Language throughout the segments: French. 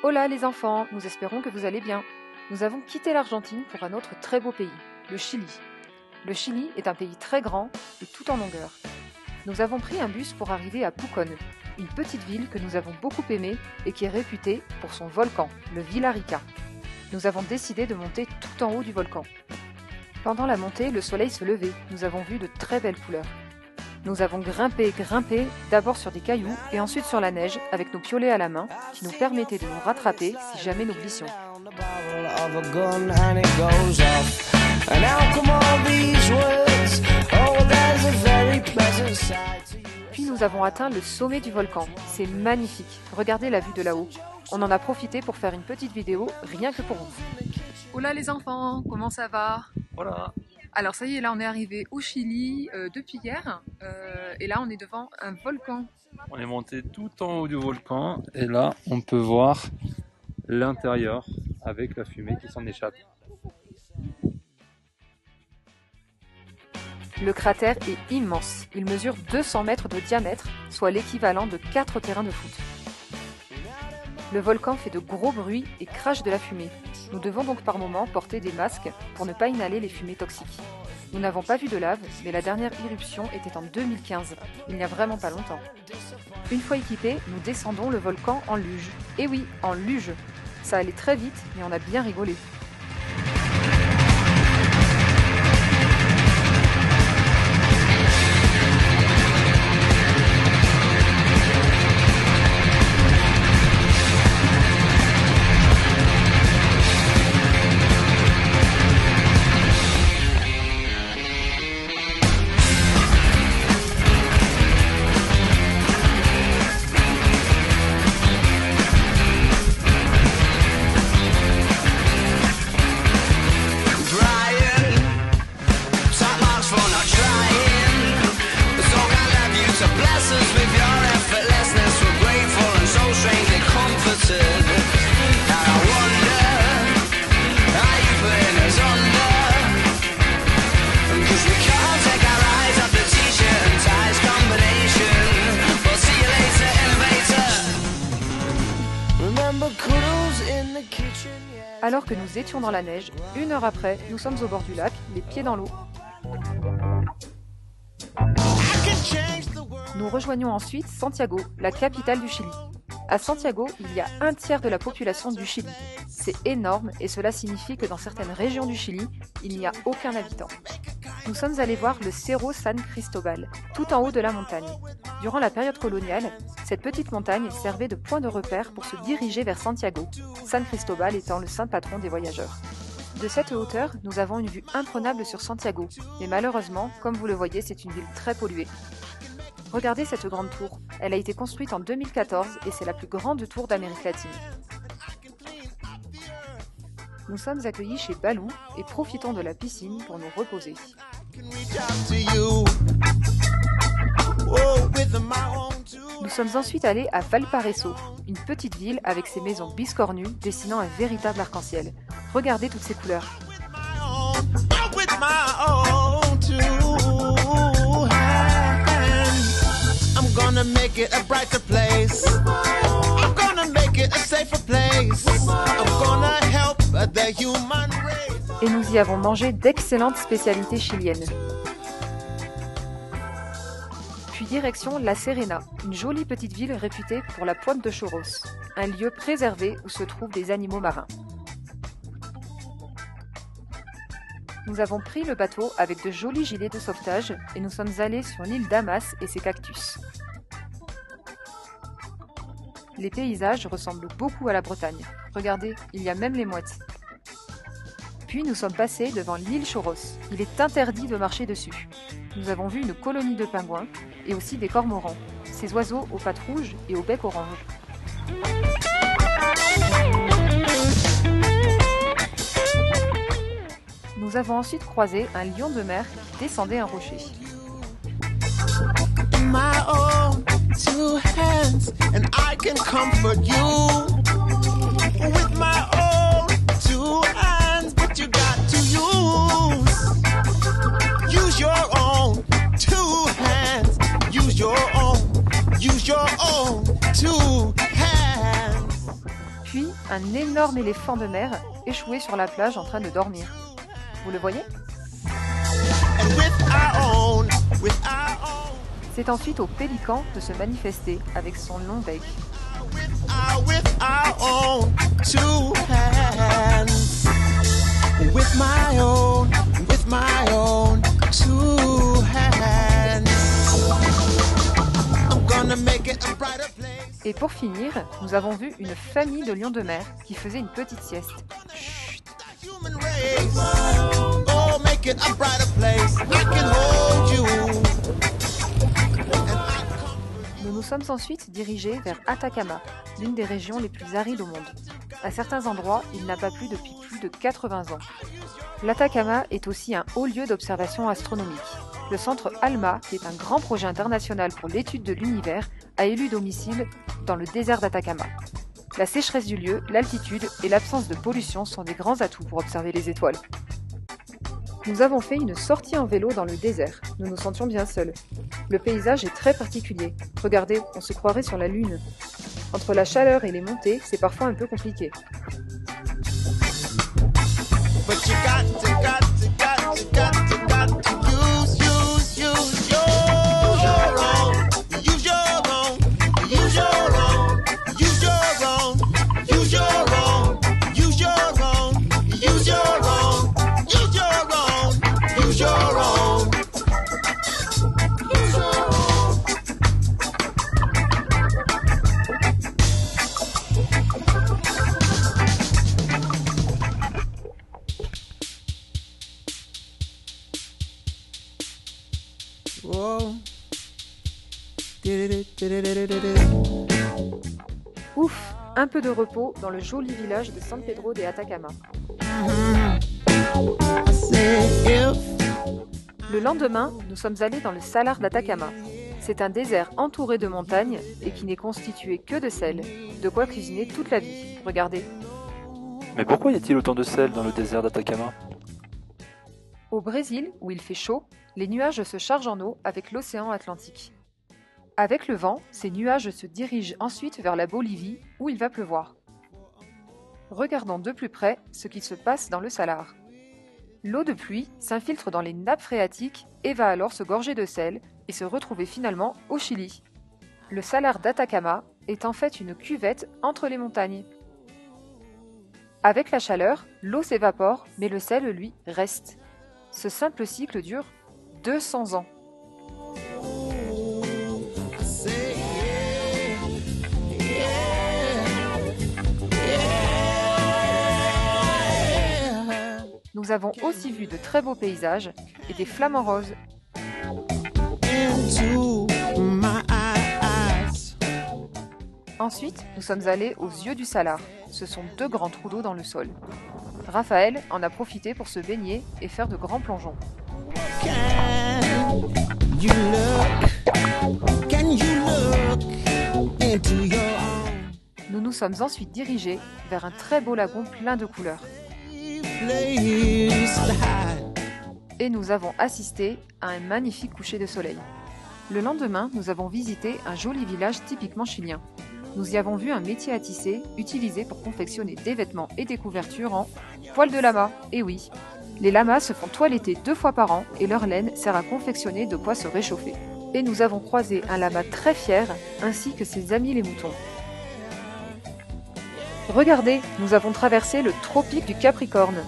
Hola les enfants, nous espérons que vous allez bien. Nous avons quitté l'Argentine pour un autre très beau pays, le Chili. Le Chili est un pays très grand et tout en longueur. Nous avons pris un bus pour arriver à Pucón, une petite ville que nous avons beaucoup aimée et qui est réputée pour son volcan, le Villarrica. Nous avons décidé de monter tout en haut du volcan. Pendant la montée, le soleil se levait, nous avons vu de très belles couleurs. Nous avons grimpé, d'abord sur des cailloux et ensuite sur la neige avec nos piolets à la main qui nous permettaient de nous rattraper si jamais nous glissions. Puis nous avons atteint le sommet du volcan. C'est magnifique. Regardez la vue de là-haut. On en a profité pour faire une petite vidéo rien que pour vous. Hola les enfants, comment ça va? Voilà. Alors ça y est, là on est arrivé au Chili depuis hier et là on est devant un volcan. On est monté tout en haut du volcan et là on peut voir l'intérieur avec la fumée qui s'en échappe. Le cratère est immense. Il mesure 200 mètres de diamètre, soit l'équivalent de 4 terrains de foot. Le volcan fait de gros bruits et crache de la fumée. Nous devons donc par moments porter des masques pour ne pas inhaler les fumées toxiques. Nous n'avons pas vu de lave, mais la dernière éruption était en 2015, il n'y a vraiment pas longtemps. Une fois équipés, nous descendons le volcan en luge. Et oui, en luge. Ça allait très vite, mais on a bien rigolé. Alors que nous étions dans la neige, 1 heure après, nous sommes au bord du lac, les pieds dans l'eau. Nous rejoignons ensuite Santiago, la capitale du Chili. À Santiago, il y a 1/3 de la population du Chili. C'est énorme et cela signifie que dans certaines régions du Chili, il n'y a aucun habitant. Nous sommes allés voir le Cerro San Cristobal, tout en haut de la montagne. Durant la période coloniale, cette petite montagne servait de point de repère pour se diriger vers Santiago, San Cristobal étant le saint patron des voyageurs. De cette hauteur, nous avons une vue imprenable sur Santiago, mais malheureusement, comme vous le voyez, c'est une ville très polluée. Regardez cette grande tour, elle a été construite en 2014 et c'est la plus grande tour d'Amérique latine. Nous sommes accueillis chez Balou et profitons de la piscine pour nous reposer. Nous sommes ensuite allés à Valparaiso, une petite ville avec ses maisons biscornues dessinant un véritable arc-en-ciel. Regardez toutes ces couleurs. Et nous y avons mangé d'excellentes spécialités chiliennes. Puis direction La Serena, une jolie petite ville réputée pour la pointe de Choros, un lieu préservé où se trouvent des animaux marins. Nous avons pris le bateau avec de jolis gilets de sauvetage et nous sommes allés sur l'île Damas et ses cactus. Les paysages ressemblent beaucoup à la Bretagne. Regardez, il y a même les mouettes. Puis nous sommes passés devant l'île Choros. Il est interdit de marcher dessus. Nous avons vu une colonie de pingouins et aussi des cormorans, ces oiseaux aux pattes rouges et au bec orange. Nous avons ensuite croisé un lion de mer qui descendait un rocher. Puis, un énorme éléphant de mer échoué sur la plage en train de dormir. Vous le voyez? C'est ensuite au pélican de se manifester avec son long bec. Et pour finir, nous avons vu une famille de lions de mer qui faisait une petite sieste. Chut. Nous nous sommes ensuite dirigés vers Atacama, l'une des régions les plus arides au monde. À certains endroits, il n'a pas plu depuis plus de 80 ans. L'Atacama est aussi un haut lieu d'observation astronomique. Le centre ALMA, qui est un grand projet international pour l'étude de l'univers, a élu domicile dans le désert d'Atacama. La sécheresse du lieu, l'altitude et l'absence de pollution sont des grands atouts pour observer les étoiles. Nous avons fait une sortie en vélo dans le désert. Nous nous sentions bien seuls. Le paysage est très particulier. Regardez, on se croirait sur la Lune. Entre la chaleur et les montées, c'est parfois un peu compliqué. Ouf, un peu de repos dans le joli village de San Pedro de Atacama. Le lendemain, nous sommes allés dans le Salar d'Atacama. C'est un désert entouré de montagnes et qui n'est constitué que de sel, de quoi cuisiner toute la vie. Regardez. Mais pourquoi y a-t-il autant de sel dans le désert d'Atacama? Au Brésil, où il fait chaud, les nuages se chargent en eau avec l'océan Atlantique. Avec le vent, ces nuages se dirigent ensuite vers la Bolivie, où il va pleuvoir. Regardons de plus près ce qui se passe dans le Salar. L'eau de pluie s'infiltre dans les nappes phréatiques et va alors se gorger de sel et se retrouver finalement au Chili. Le Salar d'Atacama est en fait une cuvette entre les montagnes. Avec la chaleur, l'eau s'évapore, mais le sel, lui, reste. Ce simple cycle dure 200 ans. Nous avons aussi vu de très beaux paysages et des flamants roses. Ensuite, nous sommes allés aux yeux du Salar. Ce sont 2 grands trous d'eau dans le sol. Raphaël en a profité pour se baigner et faire de grands plongeons. Nous nous sommes ensuite dirigés vers un très beau lagon plein de couleurs. Et nous avons assisté à un magnifique coucher de soleil. Le lendemain, nous avons visité un joli village typiquement chilien. Nous y avons vu un métier à tisser utilisé pour confectionner des vêtements et des couvertures en poils de lama. Et oui, les lamas se font toiletter 2 fois par an et leur laine sert à confectionner de quoi se réchauffer. Et nous avons croisé un lama très fier ainsi que ses amis les moutons. Regardez, nous avons traversé le tropique du Capricorne.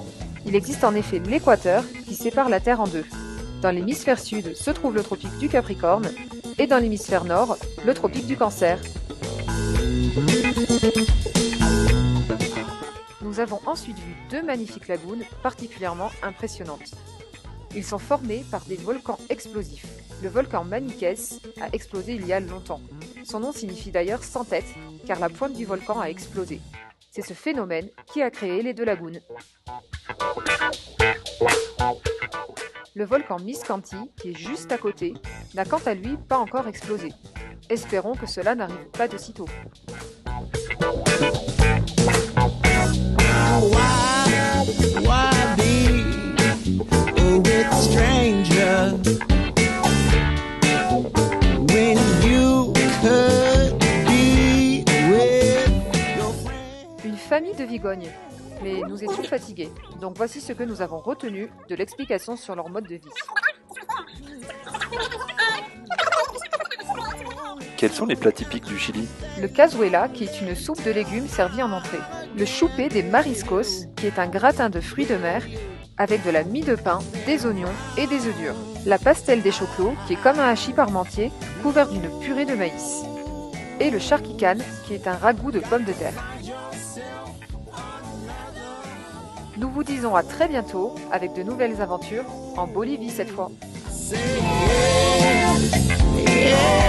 Il existe en effet l'équateur qui sépare la Terre en 2. Dans l'hémisphère sud se trouve le tropique du Capricorne et dans l'hémisphère nord, le tropique du Cancer. Nous avons ensuite vu 2 magnifiques lagunes particulièrement impressionnantes. Ils sont formés par des volcans explosifs. Le volcan Maniques a explosé il y a longtemps. Son nom signifie d'ailleurs sans tête, car la pointe du volcan a explosé. C'est ce phénomène qui a créé les 2 lagunes. Le volcan Miscanthi, qui est juste à côté, n'a quant à lui pas encore explosé. Espérons que cela n'arrive pas de sitôt. Une famille de vigognes. Mais nous étions fatigués, donc voici ce que nous avons retenu de l'explication sur leur mode de vie. Quels sont les plats typiques du Chili? Le cazuela, qui est une soupe de légumes servie en entrée. Le choupé des mariscos, qui est un gratin de fruits de mer avec de la mie de pain, des oignons et des œufs durs. La pastel des choclos, qui est comme un hachis parmentier couvert d'une purée de maïs. Et le charquican, qui est un ragoût de pommes de terre. Nous vous disons à très bientôt avec de nouvelles aventures en Bolivie cette fois. Yeah.